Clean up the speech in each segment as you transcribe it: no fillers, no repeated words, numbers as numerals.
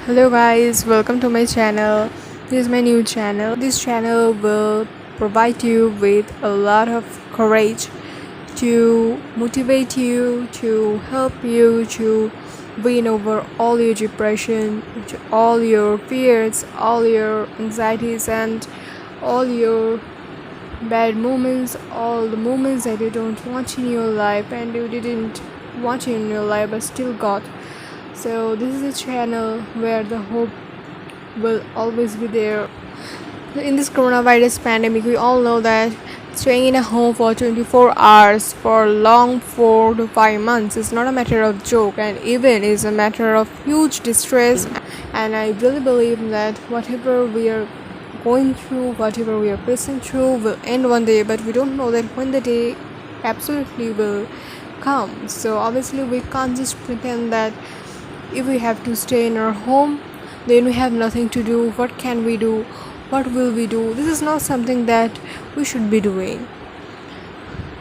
Hello guys, welcome to my channel. This is my new channel. This channel will provide you with a lot of courage to motivate you, to help you to win over all your depression, to all your fears, all your anxieties and all your bad moments, all the moments that you don't want in your life and you didn't want in your life but still got. So this is a channel where the hope will always be there. In this coronavirus pandemic, we all know that staying in a home for 24 hours for long 4 to 5 months is not a matter of joke and even is a matter of huge distress. And I really believe that whatever we are going through, whatever we are facing through will end one day, but we don't know that when the day absolutely will come. So obviously we can't just pretend that if we have to stay in our home, then we have nothing to do. What can we do? What will we do? This is not something that we should be doing.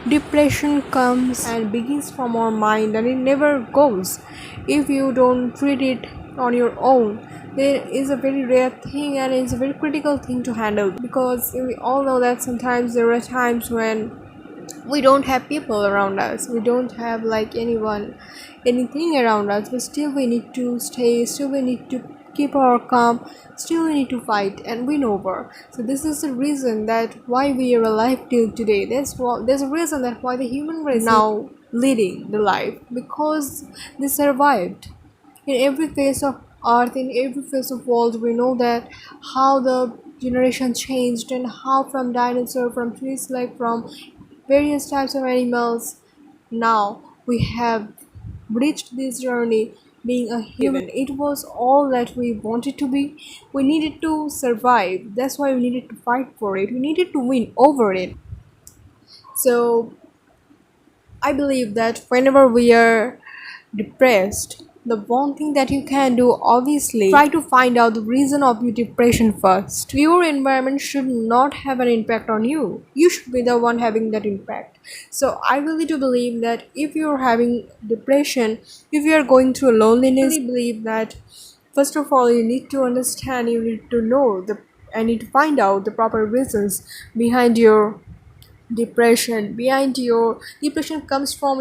Depression comes and begins from our mind and it never goes. If you don't treat it on your own, there is a very rare thing and it's a very critical thing to handle, because we all know that sometimes there are times when we don't have people around us, we don't have like anything around us, but still we need to stay, still we need to keep our calm, still we need to fight and win over. So this is the reason that why we are alive till today. There's a reason that why the human race is now leading the life, because they survived in every phase of earth, in every phase of world. We know that how the generation changed and how from dinosaur, from trees, like from various types of animals, now we have reached this journey being a human. It was all that we wanted to be. We needed to survive, that's why we needed to fight for it, we needed to win over it. So I believe that whenever we are depressed, the one thing that you can do, obviously, try to find out the reason of your depression first. Your environment should not have an impact on you. You should be the one having that impact. So I really do believe that if you're having depression, if you're going through loneliness, I really believe that first of all you need to understand, you need to know the and need to find out the proper reasons behind your depression. Behind your depression comes from,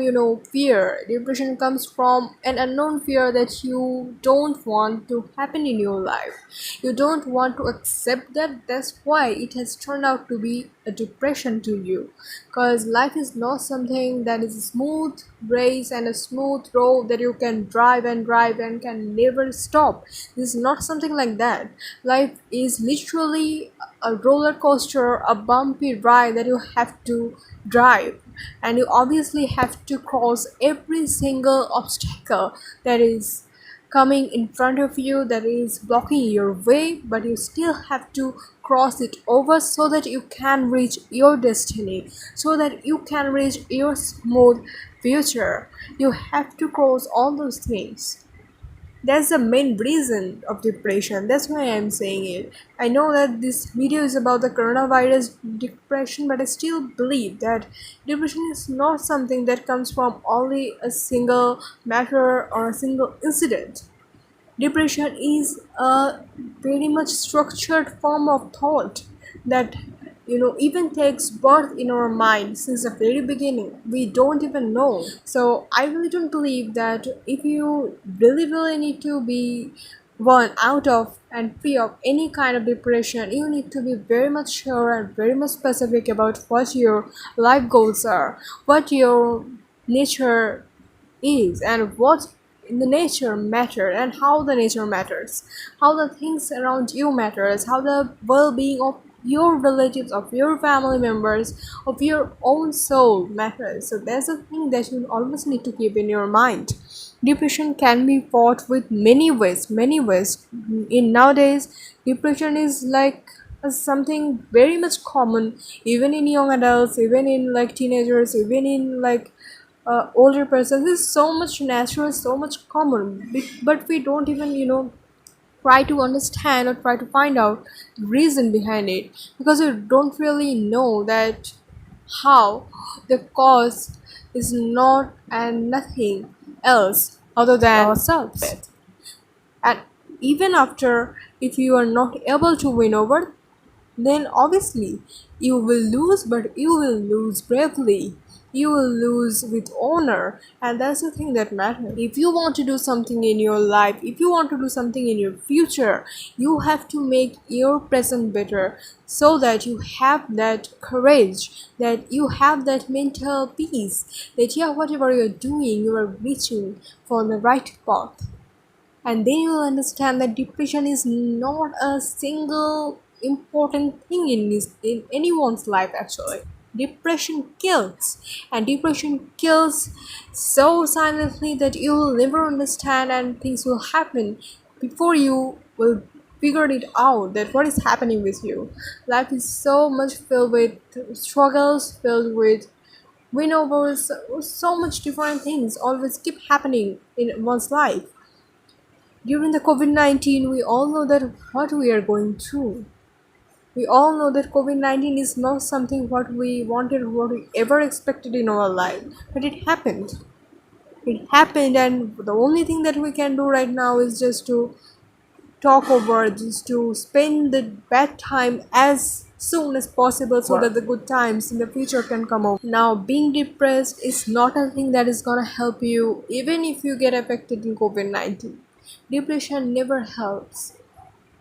fear. Depression comes from an unknown fear that you don't want to happen in your life, you don't want to accept that. That's why it has turned out to be a depression to you, because life is not something that is a smooth race and a smooth road that you can drive and can never stop. This is not something like that. Life is literally a roller coaster, a bumpy ride that you have to drive, and you obviously have to cross every single obstacle that is coming in front of you, that is blocking your way, but you still have to cross it over so that you can reach your destiny, so that you can reach your smooth future. You have to cross all those things. That's the main reason of depression. That's why I'm saying it. I know that this video is about the coronavirus depression, but I still believe that depression is not something that comes from only a single matter or a single incident. Depression is a very much structured form of thought that even takes birth in our mind since the very beginning. We don't even know. So I really don't believe that if you really need to be one out of and free of any kind of depression, you need to be very much sure and very much specific about what your life goals are, what your nature is, and what in the nature matter, and how the nature matters, how the things around you matters, how the well-being of your relatives, of your family members, of your own soul matters. So that's the thing that you always need to keep in your mind. Depression can be fought with many ways. In nowadays, depression is like something very much common, even in young adults, even in like teenagers, even in like older persons. This is so much natural, so much common, but we don't even try to understand or try to find out the reason behind it, because we don't really know that how the cause is not and nothing else other than ourselves. And even after, if you are not able to win over, then obviously you will lose, but you will lose bravely. You will lose with honor, and that's the thing that matters. If you want to do something in your life, if you want to do something in your future, you have to make your present better, so that you have that courage, that you have that mental peace, that yeah, whatever you're doing, you are reaching for the right path. And then you will understand that depression is not a single important thing in anyone's life. Actually, depression kills, and depression kills so silently that you will never understand, and things will happen before you will figure it out that what is happening with you. Life is so much filled with struggles, filled with win overs, so much different things always keep happening in one's life. During the COVID 19, we all know that what we are going through. We all know that COVID 19 is not something what we wanted, what we ever expected in our life. But it happened. It happened, and the only thing that we can do right now is just to talk over, just to spend the bad time as soon as possible so that the good times in the future can come over. Now, being depressed is not a thing that is gonna help you even if you get affected in COVID 19. Depression never helps.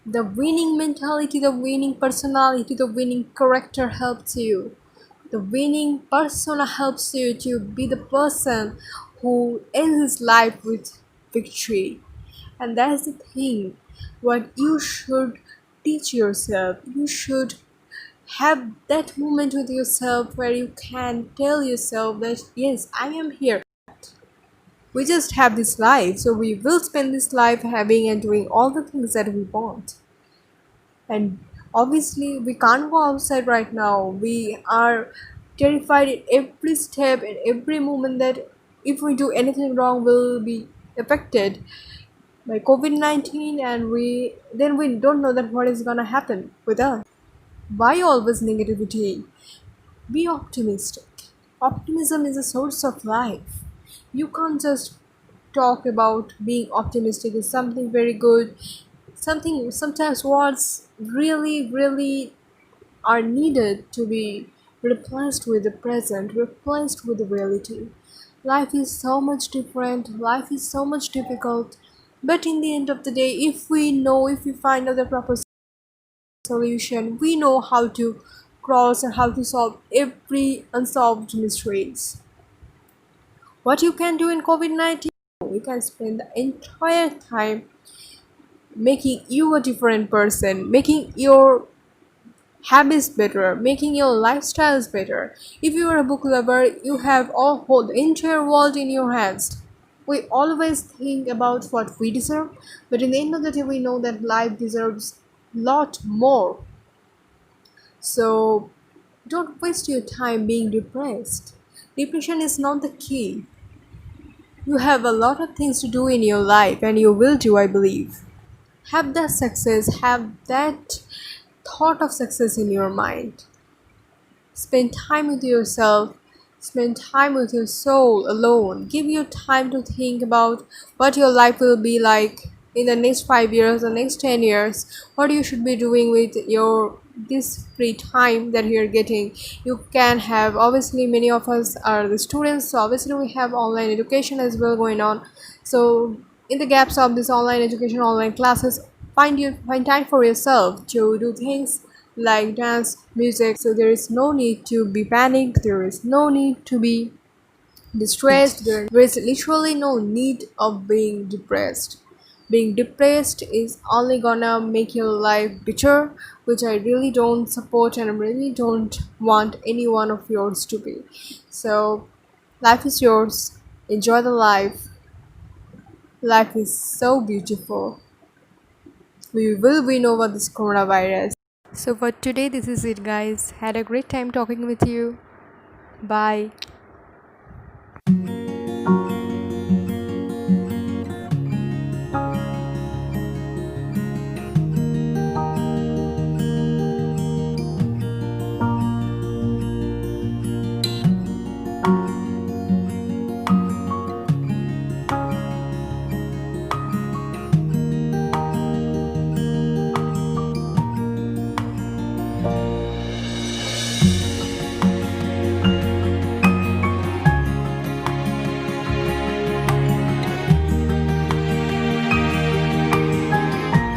The winning mentality, the winning personality, the winning character helps you. The winning persona helps you to be the person who ends his life with victory. And that's the thing. What you should teach yourself, you should have that moment with yourself where you can tell yourself that yes, I am here. We just have this life, so we will spend this life having and doing all the things that we want. And obviously we can't go outside right now. We are terrified at every step and every moment that if we do anything wrong we'll be affected by COVID-19, and we don't know that what is gonna happen with us. Why always negativity? Be optimistic. Optimism is a source of life. You can't just talk about being optimistic is something very good, something sometimes words really are needed to be replaced with the present, replaced with the reality. Life is so much different, life is so much difficult, but in the end of the day, if we know, if we find out the proper solution, we know how to cross and how to solve every unsolved mysteries. What you can do in COVID 19? You can spend the entire time making you a different person, making your habits better, making your lifestyles better. If you are a book lover, you have all whole the entire world in your hands. We always think about what we deserve, but in the end of the day, we know that life deserves lot more. So don't waste your time being depressed. Depression is not the key. You have a lot of things to do in your life, and you will do, I believe. Have that success, have that thought of success in your mind. Spend time with yourself, spend time with your soul alone. Give you time to think about what your life will be like in the next 5 years or next 10 years, what you should be doing with your this free time that you're getting. You can have, obviously many of us are the students, so obviously we have online education as well going on. So in the gaps of this online education, online classes, find time for yourself to do things like dance, music. So there is no need to be panicked, there is no need to be distressed, there is literally no need of being depressed. Being depressed is only gonna make your life bitter, which I really don't support and I really don't want any one of yours to be. So life is yours, enjoy the life. Life is so beautiful. We will win over this coronavirus. So for today, this is it, guys. Had a great time talking with you. Bye.